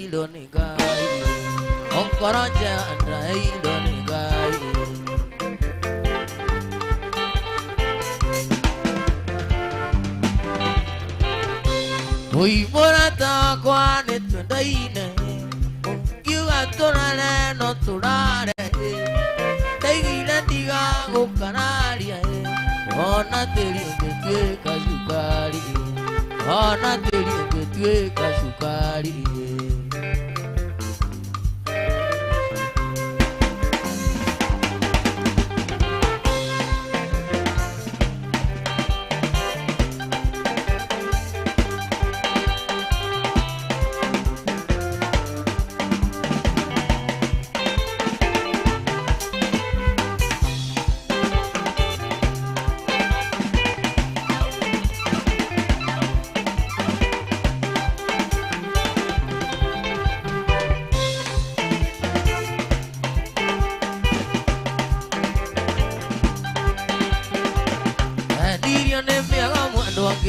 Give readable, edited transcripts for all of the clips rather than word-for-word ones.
ilonigai Onkoroja andra ilonigai Ui morata kwa netundaine Kiuga turare no turare Taigina tiga gukararia Ona teri ungetweka sukari Ona teri ungetweka sukari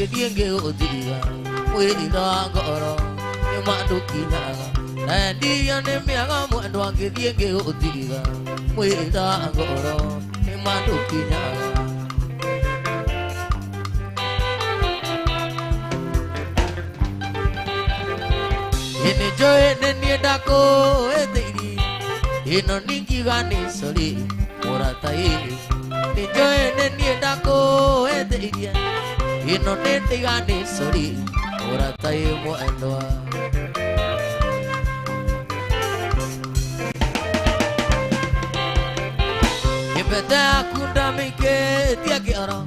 Dienge odiga, we dog oro, you madu kinaga. And Diane Miaga and one get dienge odiga, we dog oro, you madu kinaga. In the joy and near Daco, in a ninky gani, sorry, Moratai. The joy and near Daco, Ino nete gani sorry ora tayo mo andoa Ibeta akunda mike tiake ora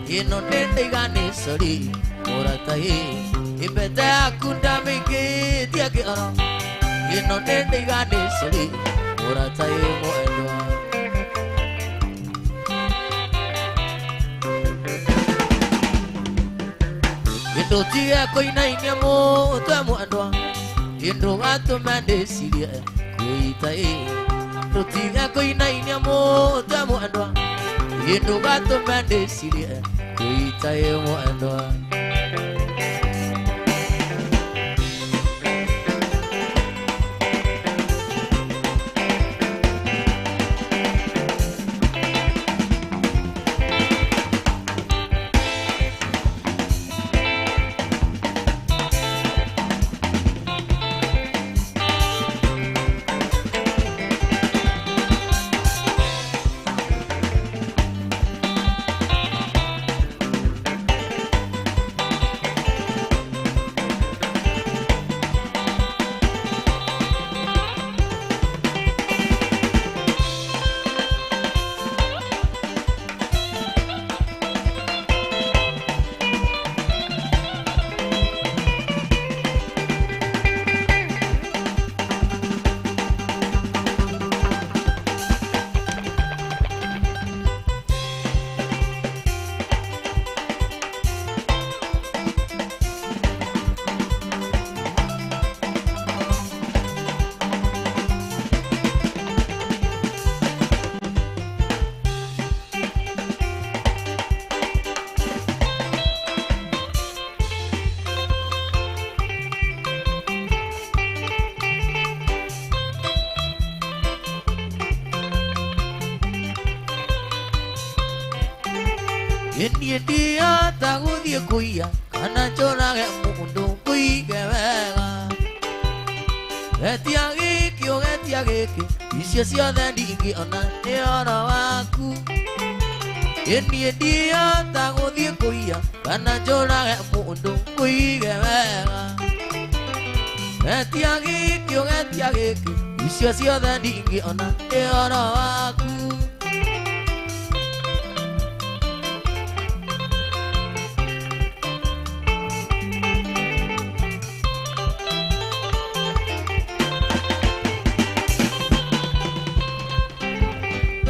Ino nete gani sorry ora tayo Ibeta akunda mike tiake ora Ino nete gani sorry ora tayo mo andoa Indo tia koi na inyamo tu amo andoa Indo gato mande siria kuita Indo tia koi na inyamo tu amo andoa Indo gato mande siria kuita amo andoa Ini dia tahu dia kuya karena corang yang mundur kui kewega. Etiagi kyo etiagi ki isia dan diingi ona ne orang aku. Ini dia tahu dia kuya karena corang yang mundur kui kewega. Etiagi kyo etiagi ki isia dan diingi ona ne orang aku.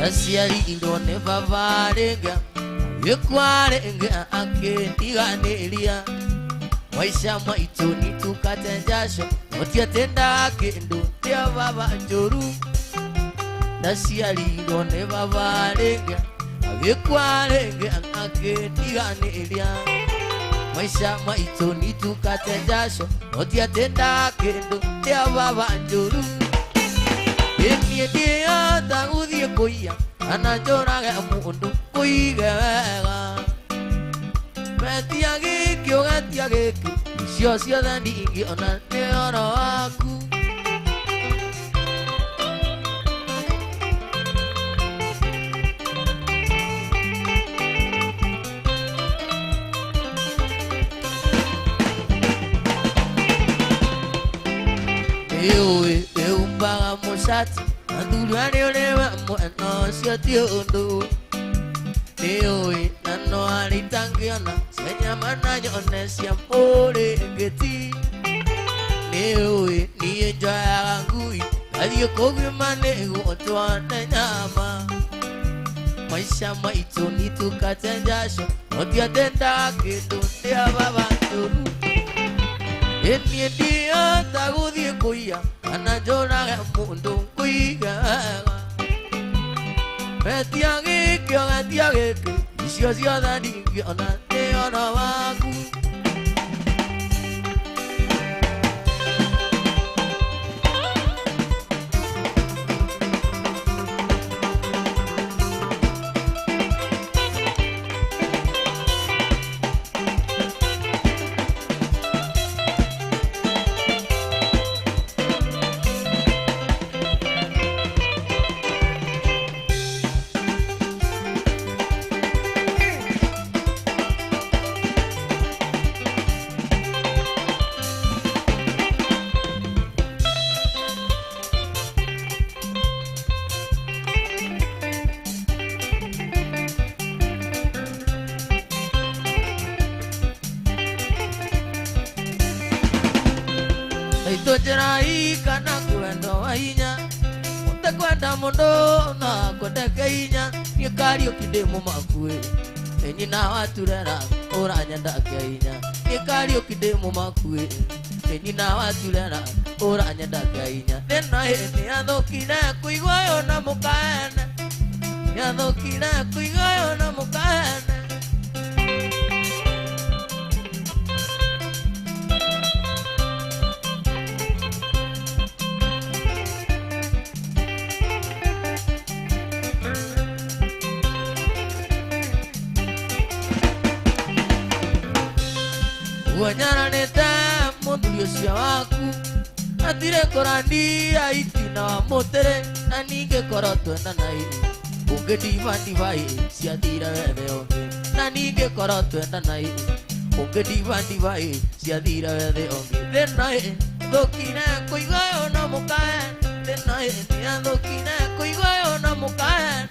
Siari indone vavarenga yekwarenga ake tiganelia maisha maitoni tukate jasho otia tenda ake ndo tia baba njoru Siari indone vavarenga yekwarenga ake tiganelia maisha maitũ nĩtukate njacũ tũtiatenda kĩndũ kĩa baba njũru niĩ ndĩhota gũthiĩ kũiya kana njũrage mũndũ kũige wega metia gĩkĩ ũgetia gĩkĩ icio ciothe ndingĩona nĩ ũhoro waku eumbaga mũcati athuri arĩa ũrĩwe mwena ũcio ti ũndũ nĩũĩ na no arĩ itangĩona cia nyama na nyone cia mũrĩngĩti nĩũĩ niĩ njoyaga ngui ngathiĩ kũgima nĩguo twane nyama maisha maitũ nĩtukate njacũ tũtiatendaga kĩndũ kĩa baba njũru niĩ ndĩhota gũthiĩ kũiya kana njũrage mũndũ kũiga wega metia gĩkĩ ũgetia gĩkĩ icio ciothe ndingĩona nĩ ũhoro waku Itojerai kana kwenda wainya utakwenda mundo na kwenda inya nikari okidemo makue enyi na waturera oranyanda kainya nikari okidemo makue enyi na waturera oranyanda kainya nena ni athokire kuigwayo na mukana ni athokire kuigwayo na mukana Wanyara neta mũthuri ũcio waku atire kũrandia itina wa mũtere na ningĩ korwo twendana ũngĩdiva ciathira wethe ũngĩ na ningĩ korwo twendana ũngĩdiva ciathira wethe ũngĩ thĩna thũkire kũigwayo na mũkae thĩna nĩathũkire kũigwayo na mũkae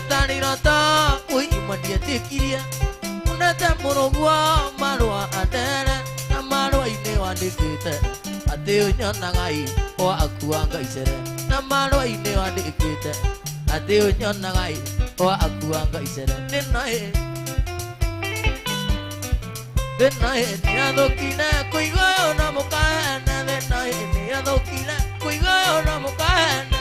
Tani nata ui mandia tekiria unata morogwa marwa adere na marwa ine wandikite ate unyona ngai o akuanga isere na marwa ine wandikite ate unyona ngai o akuanga isere nenae ni adokina kuigoyo na mukana nenae ni adokina kuigoyo na mukana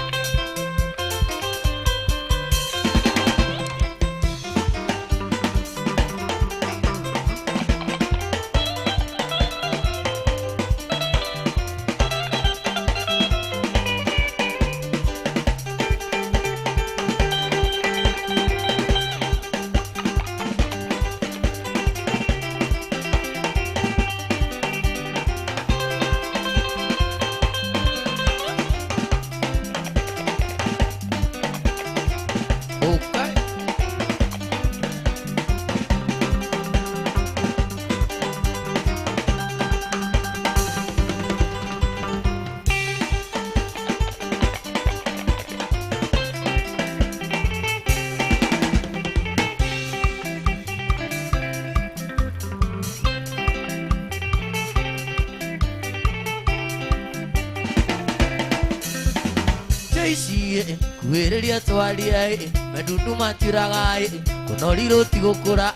Kuereria twaria madundu matiraga kunoriru tigukura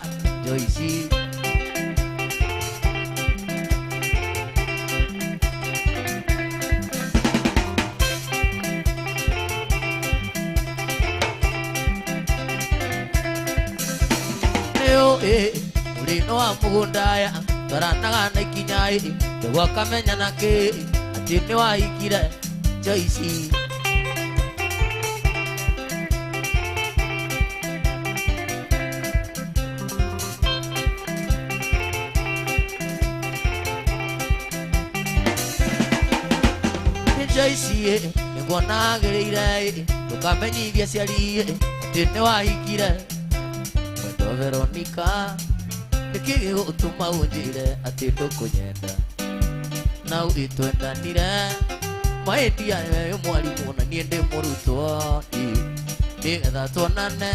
Joyce Urino wa mugundaya Taranaga na ikinyai Tegwa kamenya nake Ati ni wa ikire Joyce Joyce Ningona gereire Tukamenyithia ciari Ati ni wa ikire Veronica Niki gutuma unjire ati ndukunyenda na uitwendanire maendia we mwalimu na nie ndi murutwo nigetha tuonane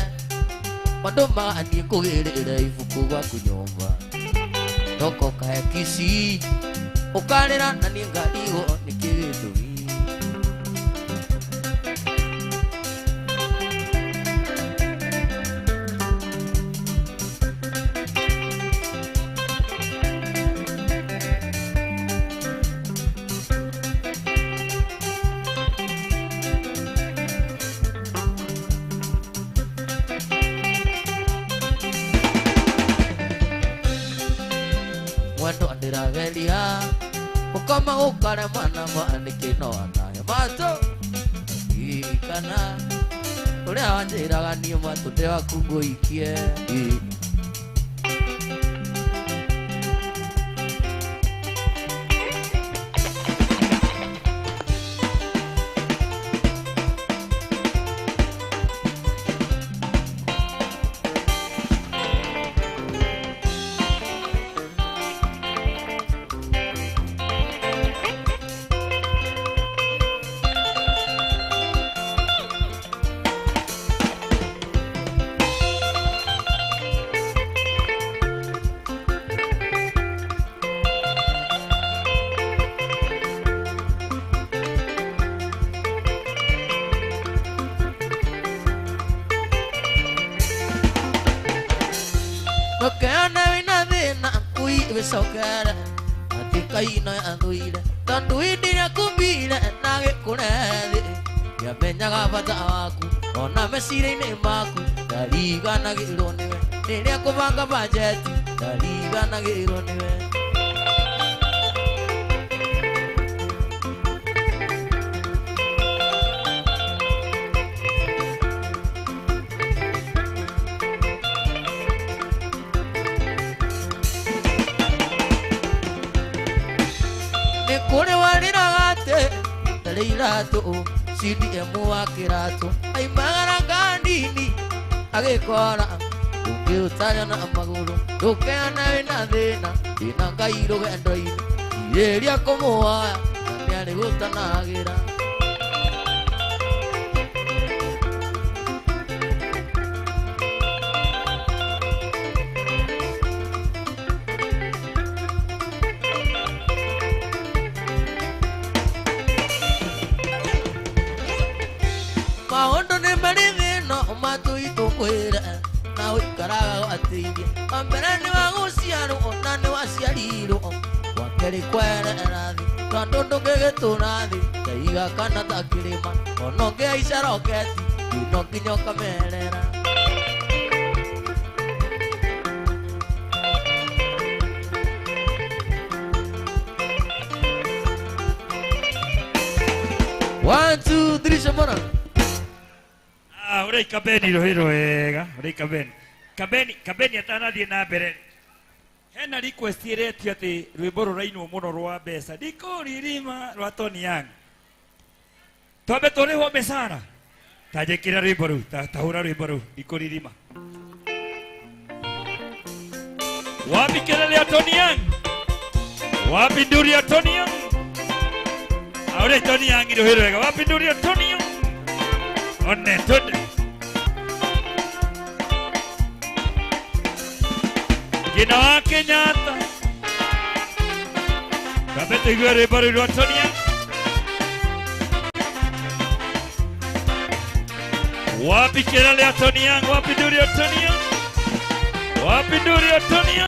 maundu mani kugirire ibuku gwaku nyumba ndoko kae Kisii ukarira na nie ngarigo niki gitumi Ndirageria ukama ukare mana mwaniki no anaye mato ikana uria wanjiraga nie mato de wakungo ikie Makana wina thina kui wicokere atikaina athuire tondu hindi niakumbire na gikure thi niamenyaga bata waku ona meciria-ini maku ndariganagirwo niwe riria kubanga bajeti ndariganagirwo niwe Kone walira gate Talirato CDM wa kirato Ay magara gandini Agekora Ukiutanya na maguru Tukena wina thina Dina kairo gendoini Ireria komoa Naniari gutanagira Maondo ni marithino matu itukwira na uikaraga gwatiithia wambere ni waguciarwo na ni waciarirwo wakeri kwerera thi tondu ndungigitura thi taiga kana ta kirima ona ungiaica roketi no nginya ukamerera One, two, three, Shamona. Urei kabeni rohiro wega urei kabeni atanathie na mbere hena request iretio ati rwimbo rurainwo muno rwa mbeca ndikuririma rwa Tony Young twambe turihwo mbecara tanjikira rwimbo ru tahura rwimbo ru ndikuririma wapi kelele ya Tony Young wapi nduri ya Tony Young urei Tony Young rohiro wega wapi nduri ya Tony Young one tunde Kina wa Kenyatta Kabete gwere baru rwa Tony Young wapi kelele ya Tony Young wapi nduri ya Tony Young Wapi nduri ya Tony